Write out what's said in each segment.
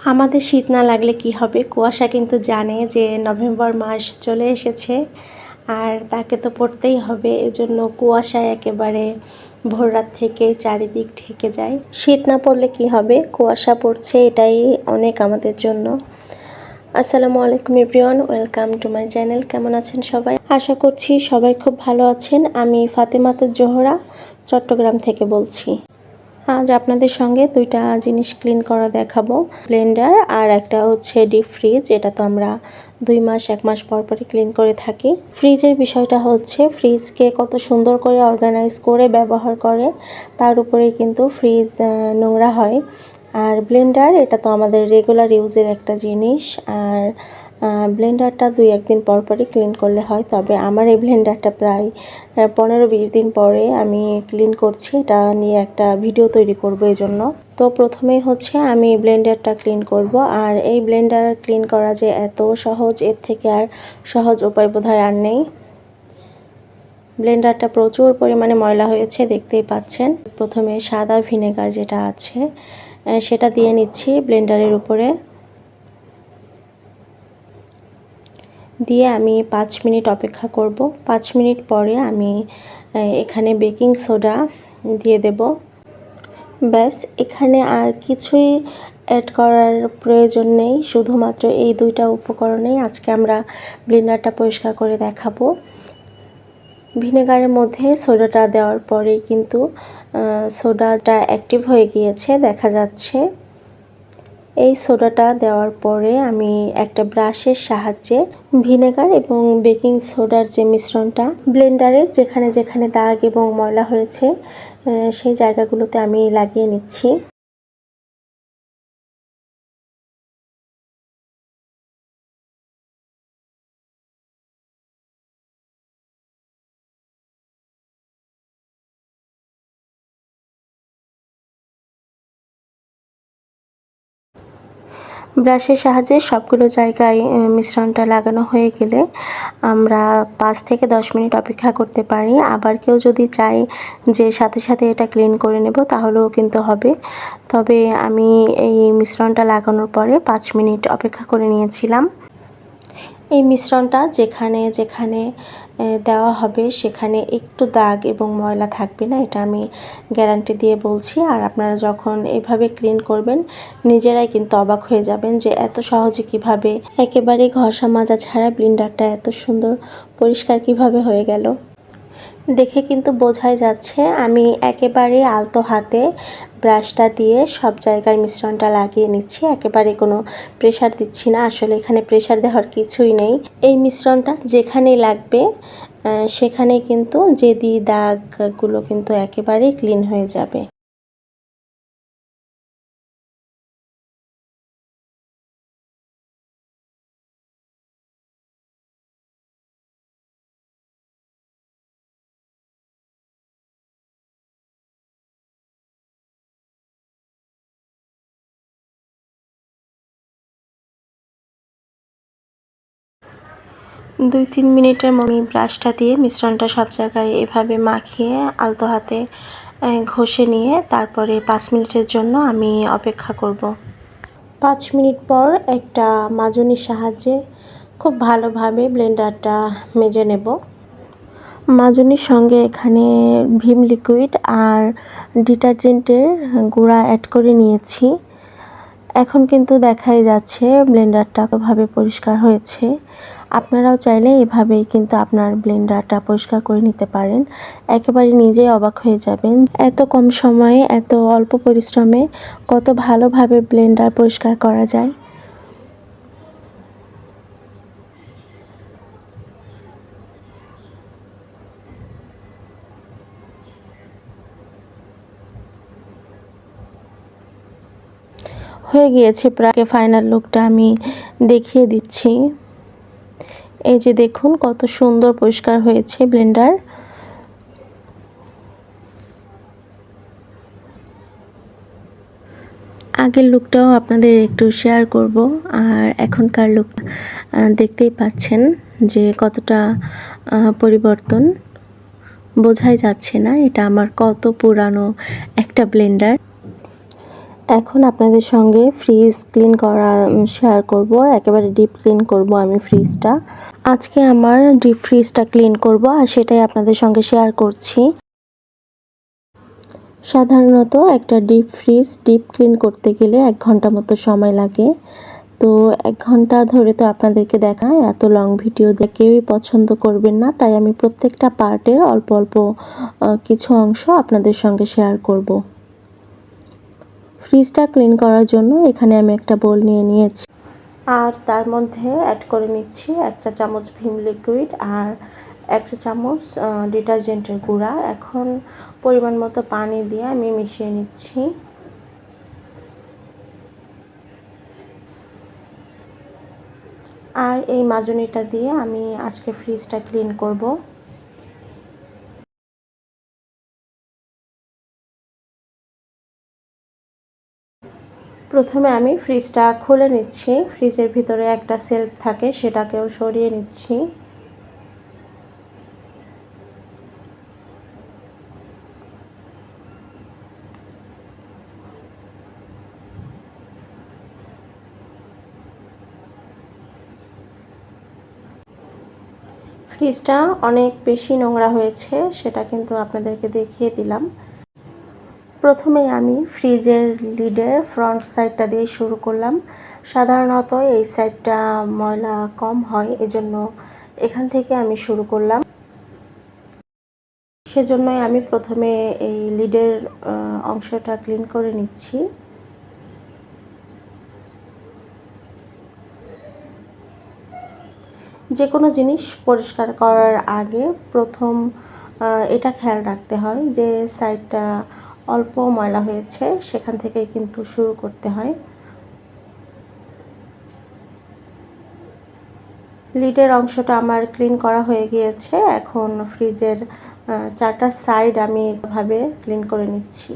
আমাদের শীত না লাগলে কি হবে, কুয়াশা কিন্তু জানে যে নভেম্বর মাস চলে এসেছে আর তাকে তো পড়তেই হবে। এজন্য কুয়াশায় একেবারে ভোর রাত থেকে চারিদিক ঢেকে যায়। শীত না পড়লে কি হবে, কুয়াশা পড়ছে এটাই অনেক আমাদের জন্য। আসসালামু আলাইকুম everyone, welcome to my channel. কেমন আছেন সবাই? আশা করছি সবাই খুব ভালো আছেন। আমি ফাতেমাতুজ জোহরা চট্টগ্রাম থেকে বলছি। আজ আপনাদের সঙ্গে দুইটা জিনিস ক্লিন করা দেখাবো, ব্লেন্ডার আর একটা হচ্ছে ডিপ ফ্রিজ। এটা তো আমরা 2 মাস 1 মাস পর পরই ক্লিন করে থাকি। ফ্রিজের বিষয়টা হচ্ছে ফ্রিজকে কত সুন্দর করে অর্গানাইজ করে ব্যবহার করে তার উপরেই কিন্তু ফ্রিজ নোংরা হয়। আর ব্লেন্ডার এটা তো আমাদের রেগুলার ইউজের একটা জিনিস। আর ব্লেন্ডারটা 2-1 দিন পর পরই ক্লিন করলে হয়। তবে আমার এই ব্লেন্ডারটা প্রায় 15-20 দিন পরে আমি ক্লিন করছি। এটা নিয়ে একটা ভিডিও তৈরি করব এজন্য। তো প্রথমেই হচ্ছে আমি ব্লেন্ডারটা ক্লিন করব। আর এই ব্লেন্ডার ক্লিন করা যে এত সহজ, এর থেকে আর সহজ উপায় বোধহয় আর নেই। ব্লেন্ডারটা প্রচুর পরিমাণে ময়লা হয়েছে, দেখতেই পাচ্ছেন। প্রথমে সাদা ভিনেগার যেটা আছে সেটা দিয়ে নিচ্ছি ব্লেন্ডারের উপরে। দিয়ে আমি 5 মিনিট অপেক্ষা করব। 5 মিনিট পরে আমি এখানে বেকিং সোডা দিয়ে দেব। ব্যাস, এখানে আর কিছুই অ্যাড করার প্রয়োজন নেই। শুধুমাত্র এই দুইটা উপকরণেই আজকে আমরা ব্লেন্ডারটা পরিষ্কার করে দেখাবো। ভিনেগারের মধ্যে সোডাটা দেওয়ার পরেই কিন্তু সোডাটা অ্যাক্টিভ হয়ে গিয়েছে, দেখা যাচ্ছে। এই সোডাটা দেওয়ার পরে আমি একটা ব্রাশের সাহায্যে ভিনেগার এবং বেকিং সোডার যে মিশ্রণটা ব্লেন্ডারে যেখানে যেখানে দাগ এবং ময়লা হয়েছে সেই জায়গাগুলোতে আমি লাগিয়ে নিচ্ছি। ব্রাশের সাহায্যে সবগুলো জায়গায় মিশ্রণটা লাগানো হয়ে গেলে আমরা 5 থেকে 10 মিনিট অপেক্ষা করতে পারি। আবার কেউ যদি চায় যে সাথে সাথে এটা ক্লিন করে নেব তাহলেও কিন্তু হবে। তবে আমি এই মিশ্রণটা লাগানোর পরে 5 মিনিট অপেক্ষা করে নিয়েছিলাম। এই মিশ্রণটা যেখানে যেখানে দেওয়া হবে সেখানে একটু দাগ এবং ময়লা থাকবে না, এটা আমি গ্যারান্টি দিয়ে বলছি। আর আপনারা যখন এভাবে ক্লিন করবেন নিজেরাই কিন্তু অবাক হয়ে যাবেন যে এত সহজে কিভাবে একেবারে ঘষা মাজা ছাড়া ব্লেন্ডারটা এত সুন্দর পরিষ্কার কিভাবে হয়ে গেল। দেখে কিন্তু বোঝাই যাচ্ছে আমি একেবারে আলতো হাতে ব্রাশটা দিয়ে সব জায়গায় মিশ্রণটা লাগিয়ে নিচ্ছি, একেবারে কোনো প্রেশার দিচ্ছি না। আসলে এখানে প্রেশার দেওয়ার কিছুই নেই। এই মিশ্রণটা যেখানেই লাগবে সেখানেই কিন্তু জেদি দাগগুলো কিন্তু একেবারেই ক্লিন হয়ে যাবে। দুই 3 মিনিটের আমি ব্রাশটা দিয়ে মিশ্রণটা সব জায়গায় এভাবে মাখিয়ে আলতো হাতে ঘষে নিয়ে তারপরে 5 মিনিটের জন্য আমি অপেক্ষা করব। 5 মিনিট পর একটা মাজনির সাহায্যে খুব ভালোভাবে ব্লেন্ডারটা মেজে নেব। মাজনির সঙ্গে এখানে ভিম লিকুইড আর ডিটারজেন্টের গুঁড়া অ্যাড করে নিয়েছি। এখন কিন্তু দেখাই যাচ্ছে ব্লেন্ডারটা ভাবে পরিষ্কার হয়েছে। আপনারাও চাইলে এভাবেই কিন্তু আপনার ব্লেন্ডারটা পরিষ্কার করে নিতে পারেন। একেবারে নিজেই অবাক হয়ে যাবেন এত কম সময়ে এত অল্প পরিশ্রমে কত ভালোভাবে ব্লেন্ডার পরিষ্কার করা যায়। হয়ে গিয়েছে প্রায়। ফাইনাল লুকটা আমি দেখিয়ে দিচ্ছি। এই যে দেখুন কত সুন্দর পরিষ্কার হয়েছে ব্লেন্ডার। আগের লুকটাও আপনাদের একটু শেয়ার করব। আর এখনকার লুক দেখতেই পাচ্ছেন যে কতটা পরিবর্তন, বোঝাই যাচ্ছে না এটা আমার কত পুরানো একটা ব্লেন্ডার। এখন আপনাদের সঙ্গে ফ্রিজ ক্লিন করা শেয়ার করব, একেবারে ডিপ ক্লিন করব আমি ফ্রিজটা। আজকে আমার ডিপ ফ্রিজটা ক্লিন করব আর সেটাই আপনাদের সঙ্গে শেয়ার করছি। সাধারণত একটা ডিপ ফ্রিজ ডিপ ক্লিন করতে গেলে 1 ঘন্টা মতো সময় লাগে। তো 1 ঘন্টা ধরে তো আপনাদেরকে দেখায়, এত লং ভিডিও দেখে কেউই পছন্দ করবেন না, তাই আমি প্রত্যেকটা পার্টের অল্প অল্প কিছু অংশ আপনাদের সঙ্গে শেয়ার করব। ফ্রিজটা ক্লিন করার জন্য এখানে আমি একটা বোল নিয়ে নিয়েছি আর তার মধ্যে অ্যাড করে নিচ্ছি 1 চা চামচ ভিম লিকুইড আর 1 চা চামচ ডিটারজেন্টের গুঁড়া। এখন পরিমাণ মতো পানি দিয়ে আমি মিশিয়ে নিচ্ছি। আর এই মাজনিটা দিয়ে আমি আজকে ফ্রিজটা ক্লিন করব। প্রথমে আমি ফ্রিজটা খুলে নিচ্ছি। ফ্রিজের ভিতরে একটা সেলফ থাকে, সেটাকেও সরিয়ে নিচ্ছি। ফ্রিজটা অনেক বেশি নোংরা হয়েছে, সেটা কিন্তু আপনাদেরকে দেখিয়ে দিলাম। প্রথমেই আমি ফ্রিজের লিডের ফ্রন্ট সাইডটা দিয়ে শুরু করলাম। সাধারণত এই সাইডটা ময়লা কম হয়, এজন্য এখান থেকে আমি শুরু করলাম। সেজন্যই আমি প্রথমে এই লিডের অংশটা ক্লিন করে নিচ্ছি। যে কোনো জিনিস পরিষ্কার করার আগে প্রথম এটা খেয়াল রাখতে হয় যে সাইডটা অল্প ময়লা হয়েছে, সেখান থেকেই কিন্তু শুরু করতে হয়। লিডের অংশটা আমার ক্লিন করা হয়ে গিয়েছে। এখন ফ্রিজের 4টা সাইড আমি এভাবে ক্লিন করে নিচ্ছি।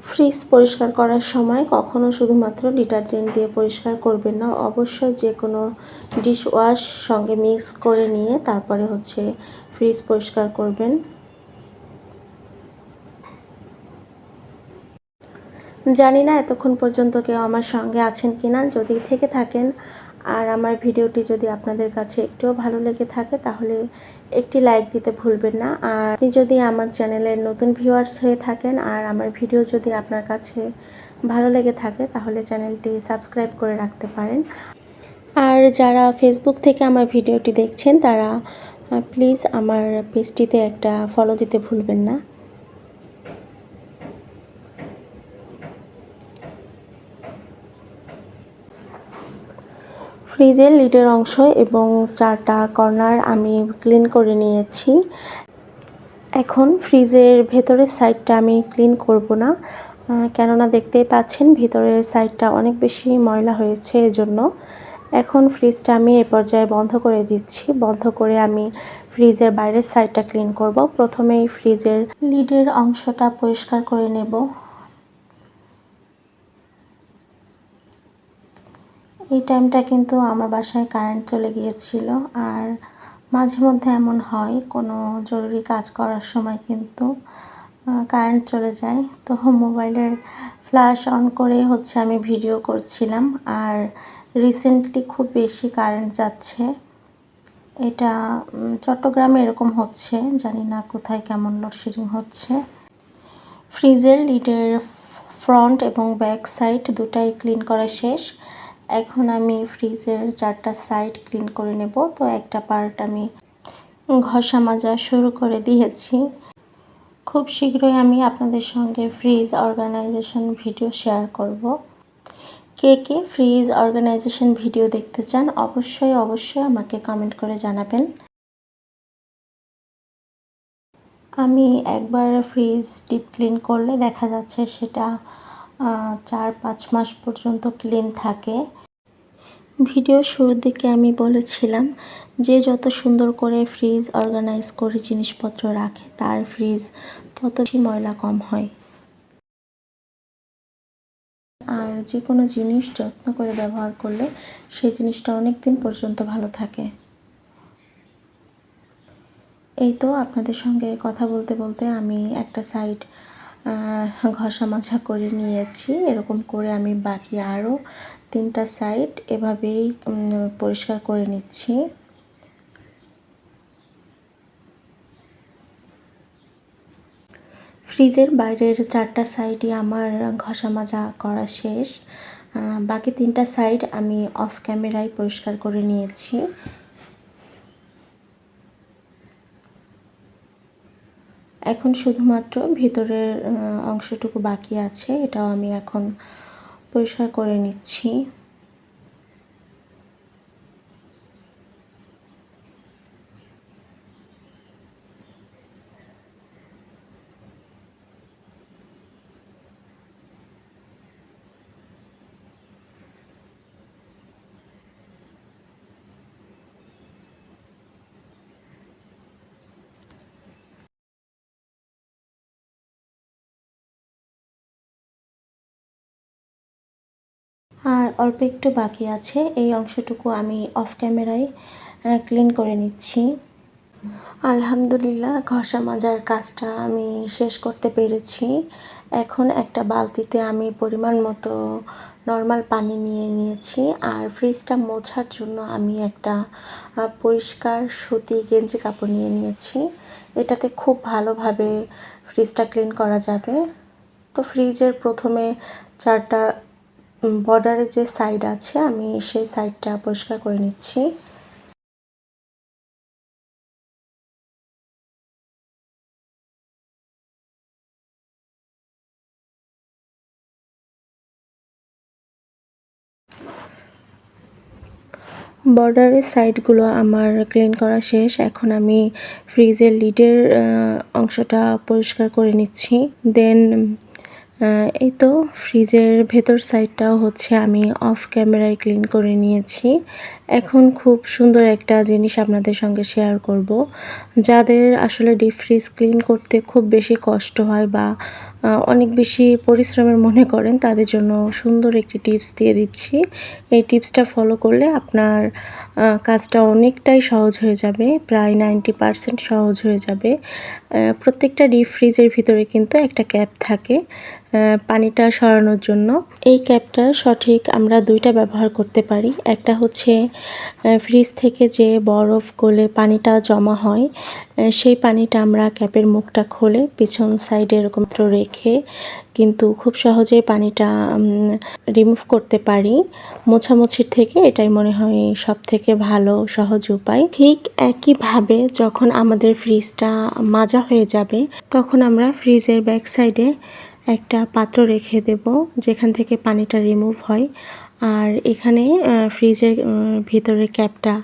ফ্রিজ পরিষ্কার করার সময় কখনো শুধুমাত্র ডিটারজেন্ট দিয়ে পরিষ্কার করবেন না, অবশ্যই যে কোনো ডিশ ওয়াশ সঙ্গে মিক্স করে নিয়ে তারপরে হচ্ছে ফ্রিজ পরিষ্কার করবেন। জানি না এতক্ষণ পর্যন্ত কেউ আমার সঙ্গে আছেন কিনা, যদি থেকে থাকেন আর আমার ভিডিওটি যদি আপনাদের কাছে একটুও ভালো লেগে থাকে তাহলে একটি লাইক দিতে ভুলবেন না। আর আপনি যদি আমার চ্যানেলের নতুন ভিউয়ার্স হয়ে থাকেন আর আমার ভিডিও যদি আপনার কাছে ভালো লেগে থাকে তাহলে চ্যানেলটি সাবস্ক্রাইব করে রাখতে পারেন। আর যারা ফেসবুক থেকে আমার ভিডিওটি দেখছেন তারা প্লিজ আমার পেজটিতে একটা ফলো দিতে ভুলবেন না। ফ্রিজের লিডের অংশ এবং 4টা কর্নার আমি ক্লিন করে নিয়েছি। এখন ফ্রিজের ভেতরের সাইডটা আমি ক্লিন করব না, কেননা দেখতেই পাচ্ছেন ভিতরের সাইডটা অনেক বেশি ময়লা হয়েছে, এজন্য এখন ফ্রিজটা আমি এ পর্যায়ে বন্ধ করে দিচ্ছি। বন্ধ করে আমি ফ্রিজের বাইরের সাইডটা ক্লিন করব। প্রথমেই ফ্রিজের লিডের অংশটা পরিষ্কার করে নেব। এই টাইমটা কিন্তু আমার বাসায় কারেন্ট চলে গিয়েছিল, আর মাঝে মধ্যে এমন হয় কোনো জরুরি কাজ করার সময় কিন্তু কারেন্ট চলে যায়। তো মোবাইলের ফ্ল্যাশ অন করে হচ্ছে আমি ভিডিও করছিলাম, আর রিসেন্টলি খুব বেশি কারেন্ট যাচ্ছে। এটা চট্টগ্রামে এরকম হচ্ছে, জানি না কোথায় কেমন লোডশেডিং হচ্ছে। ফ্রিজের লিডের ফ্রন্ট এবং ব্যাক সাইড দুটাই ক্লিন করা শেষ। এখন আমি ফ্রিজের 4টা সাইড ক্লিন করে নেব। তো একটা পার্ট আমি ঘষা মাজা শুরু করে দিয়েছি। খুব শীঘ্রই আমি আপনাদের সঙ্গে ফ্রিজ অর্গানাইজেশন ভিডিও শেয়ার করব। কে কে ফ্রিজ অর্গানাইজেশন ভিডিও দেখতে চান অবশ্যই আমাকে কমেন্ট করে জানাবেন। আমি একবার ফ্রিজ ডিপ ক্লিন করলে দেখা যাচ্ছে সেটা 4-5 মাস পর্যন্ত ক্লিন থাকে। ভিডিওর শুরুর দিকে আমি বলেছিলাম যে যত সুন্দর করে ফ্রিজ অর্গানাইজ করে জিনিসপত্র রাখে তার ফ্রিজ তত ময়লা কম হয়। আর যে কোনো জিনিস যত্ন করে ব্যবহার করলে সেই জিনিসটা অনেক দিন পর্যন্ত ভালো থাকে। এই তো আপনাদের সঙ্গে কথা বলতে বলতে আমি একটা সাইড ঘষা মাজা করে নিয়েছি। এরকম করে আমি বাকি আরও 3টা সাইড এভাবেই পরিষ্কার করে নিচ্ছি। ফ্রিজের বাইরের 4টা সাইডই আমার ঘষা মাজা করা শেষ। বাকি 3টা সাইড আমি অফ ক্যামেরায় পরিষ্কার করে নিয়েছি। এখন শুধুমাত্র ভিতরের অংশটুকু বাকি আছে, এটাও আমি এখন পরিষ্কার করে নিচ্ছি। আর অল্প একটু বাকি আছে, এই অংশটুকু আমি অফ ক্যামেরায় ক্লিন করে নিচ্ছি। আলহামদুলিল্লাহ, ঘষা মাজার কাজটা আমি শেষ করতে পেরেছি। এখন একটা বালতিতে আমি পরিমাণ মতো নর্মাল পানি নিয়ে নিয়েছি। আর ফ্রিজটা মোছার জন্য আমি একটা পরিষ্কার সুতি গেঞ্জি কাপড় নিয়ে নিয়েছি। এটাতে খুব ভালোভাবে ফ্রিজটা ক্লিন করা যাবে। তো ফ্রিজের প্রথমে 4টা বর্ডারের যে সাইড আছে, আমি সেই সাইডটা পরিষ্কার করে নিচ্ছি। বর্ডারের সাইডগুলো আমার ক্লিন করা শেষ। এখন আমি ফ্রিজের লিডের অংশটা পরিষ্কার করে নিচ্ছি। দেন এই তো ফ্রিজের ভেতর সাইডটাও হচ্ছে আমি অফ ক্যামেরায় ক্লিন করে নিয়েছি। এখন খুব সুন্দর একটা জিনিস আপনাদের সঙ্গে শেয়ার করব। যাদের আসলে ডিপ ফ্রিজ ক্লিন করতে খুব বেশি কষ্ট হয় বা অনেক বেশি পরিশ্রমের মনে করেন, তাদের জন্য সুন্দর একটি টিপস দিয়ে দিচ্ছি। এই টিপসটা ফলো করলে আপনার কাজটা অনেকটাই সহজ হয়ে যাবে, প্রায় 90% সহজ হয়ে যাবে। প্রত্যেকটা ডিপ ফ্রিজের ভিতরে কিন্তু একটা ক্যাপ থাকে পানিটা সরানোর জন্য। এই ক্যাপটার সঠিক আমরা 2টা ব্যবহার করতে পারি। একটা হচ্ছে ফ্রিজ থেকে যে বরফ গলে পানিটা জমা হয়, সেই পানিটা আমরা ক্যাপের মুখটা খুলে পিছন সাইডে এরকম রেখে কিন্তু খুব সহজেই পানিটা রিমুভ করতে পারি। মোছামুছির থেকে এটাই মনে হয় সব থেকে ভালো সহজ উপায়। ঠিক একইভাবে যখন আমাদের ফ্রিজটা মাজা হয়ে যাবে, তখন আমরা ফ্রিজের ব্যাক সাইডে একটা পাত্র রেখে দেব যেখান থেকে পানিটা রিমুভ হয়। আর এখানে ফ্রিজের ভিতরে ক্যাপটা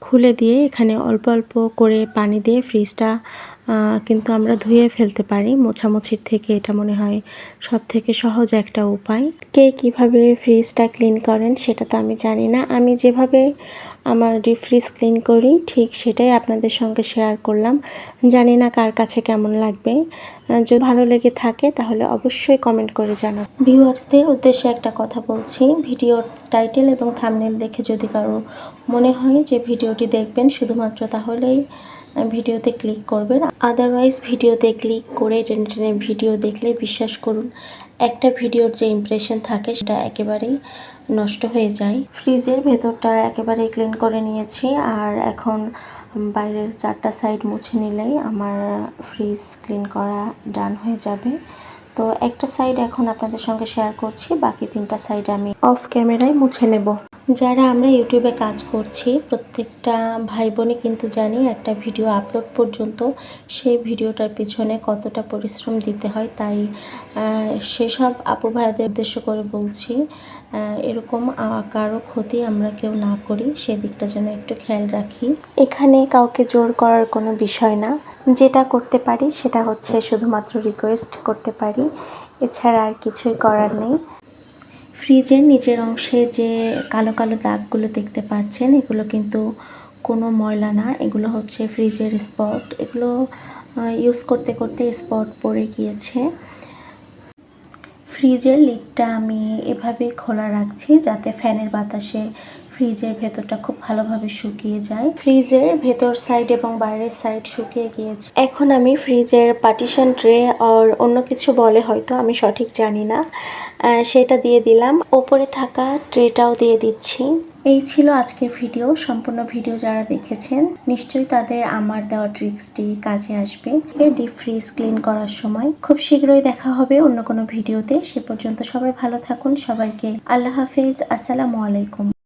খুলে দিয়ে এখানে অল্প অল্প করে পানি দিয়ে ফ্রিজটা কিন্তু আমরা ধুয়ে ফেলতে পারি। মোছামুছির থেকে এটা মনে হয় সব থেকে সহজ একটা উপায়। কে কীভাবে ফ্রিজটা ক্লিন করেন সেটা তো আমি জানি না। আমি যেভাবে আমার ডিপ ফ্রিজ ক্লিন করি ঠিক সেটাই আপনাদের সঙ্গে শেয়ার করলাম। জানি না কার কাছে কেমন লাগবে। যদি ভালো লেগে থাকে তাহলে অবশ্যই কমেন্ট করে জানান। ভিউয়ার্সদের উদ্দেশ্যে একটা কথা বলছি, ভিডিওর টাইটেল এবং থাম্বনেল দেখে যদি কারো মনে হয় যে ভিডিওটি দেখবেন শুধুমাত্র, তাহলেই ভিডিওতে ক্লিক করবেন। আদারওয়াইজ ভিডিওতে ক্লিক করে টেনে টেনে ভিডিও দেখলে বিশ্বাস করুন একটা ভিডিওর যে ইমপ্রেশন থাকে সেটা একেবারেই নষ্ট হয়ে যায়। ফ্রিজের ভেতরটা একেবারে ক্লিন করে নিয়েছি। আর এখন বাইরের 4টা সাইড মুছে নিলেই আমার ফ্রিজ ক্লিন করা ডান হয়ে যাবে। তো একটা সাইড এখন আপনাদের সঙ্গে শেয়ার করছি, বাকি 3টা সাইড আমি অফ ক্যামেরায় মুছে নেব। যারা আমরা ইউটিউবে কাজ করছি প্রত্যেকটা ভাই বোনই কিন্তু জানি একটা ভিডিও আপলোড পর্যন্ত সেই ভিডিওটার পিছনে কতটা পরিশ্রম দিতে হয়। তাই সেসব আপু ভাইদের উদ্দেশ্য করে বলছি, এরকম কারো ক্ষতি আমরা কেউ না করি, সেদিকটা যেন একটু খেয়াল রাখি। এখানে কাউকে জোর করার কোনো বিষয় না, যেটা করতে পারি সেটা হচ্ছে শুধুমাত্র রিকোয়েস্ট করতে পারি, এছাড়া আর কিছুই করার নেই। ফ্রিজের নিচের অংশে যে কালো কালো দাগগুলো দেখতে পাচ্ছেন, এগুলো কিন্তু কোনো ময়লা না, এগুলো হচ্ছে ফ্রিজের স্পট। এগুলো ইউজ করতে করতে স্পট পড়ে গিয়েছে। ফ্রিজের লিডটা আমি এভাবে খোলা রাখছি যাতে ফ্যানের বাতাসে ফ্রিজের ভেতরটা খুব ভালোভাবে শুকিয়ে যায়। ফ্রিজের ভেতর সাইড এবং বাইরের সাইড শুকিয়ে গিয়েছে। এখন আমি ফ্রিজের পার্টিশন ট্রে আর অন্য কিছু বলে হয়তো, আমি সঠিক জানি না, সেটা দিয়ে দিলাম। ওপরে থাকা ট্রেটাও দিয়ে দিচ্ছি। এই ছিল আজকের ভিডিও। সম্পূর্ণ ভিডিও যারা দেখেছেন নিশ্চয়ই তাদের আমার দেওয়া ট্রিক্সটি কাজে আসবে ডিপ ফ্রিজ ক্লিন করার সময়। খুব শীঘ্রই দেখা হবে অন্য কোনো ভিডিওতে। সে পর্যন্ত সবাই ভালো থাকুন। সবাইকে আল্লাহ হাফেজ। আসসালামু আলাইকুম।